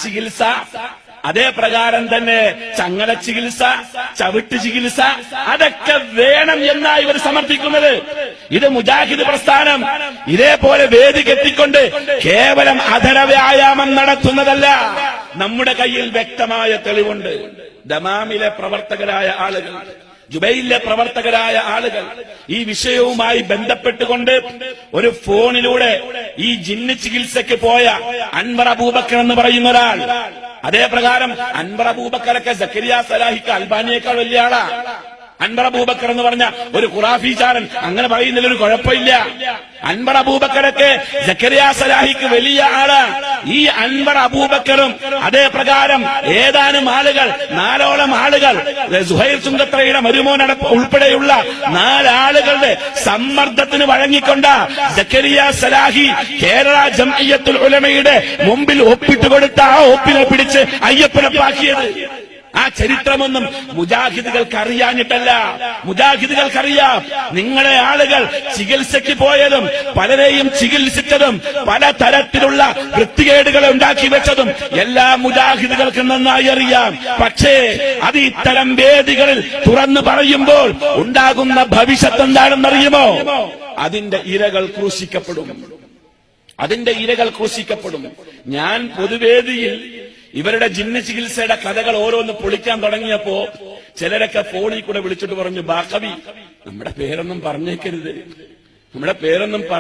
ചികിത്സ, അതേ പ്രകാരം തന്നെ ചങ്ങല ചികിത്സ, ചവിട്ട് ചികിത്സ, അതൊക്കെ വേണം എന്നാണ് ഇവർ സമർത്ഥിക്കുന്നത്. ഇത് മുജാഹിദ് പ്രസ്ഥാനം ഇതേപോലെ വേദി കെട്ടിക്കൊണ്ട് കേവലം അധര വ്യായാമം നടത്തുന്നതല്ല. നമ്മുടെ കയ്യിൽ വ്യക്തമായ തെളിവുണ്ട്. ദമാമിലെ പ്രവർത്തകരായ ആളുകൾ, ജുബൈലിലെ പ്രവർത്തകരായ ആളുകൾ ഈ വിഷയവുമായി ബന്ധപ്പെട്ടുകൊണ്ട് ഒരു ഫോണിലൂടെ ഈ ജിന്ന് ചികിത്സയ്ക്ക് പോയ അൻവർ അബൂബക്കർ എന്ന് പറയുന്ന ഒരാൾ, അതേ പ്രകാരം അൻവർ അബൂബക്കറൊക്കെ സക്കരിയ സലാഹിക്ക് അൽബാനിയേക്കാൾ വലിയ ആളാ. അൻവർ അബൂബക്കർ എന്ന് പറഞ്ഞ ഒരു ഖുറാഫിചാരൻ, അങ്ങനെ പറയുന്നതിലൊരു കുഴപ്പമില്ല. അൻവർ അബൂബക്കറൊക്കെ സക്കരിയ സലാഹിക്ക് വലിയ ആള്. ഈ അൻവർ അബൂബക്കറും അതേ പ്രകാരം ഏതാനും ആളുകൾ, 4ഓളം ആളുകൾ, സുഹൈർ ചുങ്കത്രയുടെ മരുമോൻ ഉൾപ്പെടെയുള്ള 4 ആളുകളുടെ സമ്മർദ്ദത്തിന് വഴങ്ങിക്കൊണ്ട സക്കരിയ സലാഹി കേരള ജംഇയ്യത്തുൽ ഉലമയുടെ മുമ്പിൽ ഒപ്പിട്ട് കൊടുത്ത ആ ഒപ്പിനെ പിടിച്ച് അയ്യപ്പനപ്പാക്കിയത്. ആ ചരിത്രമൊന്നും മുജാഹിദുകൾക്ക് അറിയാഞ്ഞിട്ടല്ല. മുജാഹിദുകൾക്കറിയാം. നിങ്ങളെ ആളുകൾ ചികിത്സയ്ക്ക് പോയതും പലരെയും ചികിത്സിച്ചതും പല തരത്തിലുള്ള വൃത്തികേടുകളെ ഉണ്ടാക്കി വെച്ചതും എല്ലാ മുജാഹിദുകൾക്കും നന്നായി അറിയാം. പക്ഷേ അത് ഇത്തരം വേദികളിൽ തുറന്നു പറയുമ്പോൾ ഉണ്ടാകുന്ന ഭവിഷ്യത്ത് എന്താണെന്നറിയുമോ? അതിന്റെ ഇരകൾ ക്രൂശിക്കപ്പെടും. അതിന്റെ ഇരകൾ ക്രൂശിക്കപ്പെടും. ഞാൻ പൊതുവേദിയിൽ ഇവരുടെ ജിന്ന് ചികിത്സയുടെ കഥകൾ ഓരോന്ന് പൊളിക്കാൻ തുടങ്ങിയപ്പോ ചിലരൊക്കെ ഫോണിൽ കൂടെ വിളിച്ചിട്ട് പറഞ്ഞു, ബാക്കവി നമ്മുടെ പേരൊന്നും പറഞ്ഞേക്കരുത്, നമ്മുടെ പേരൊന്നും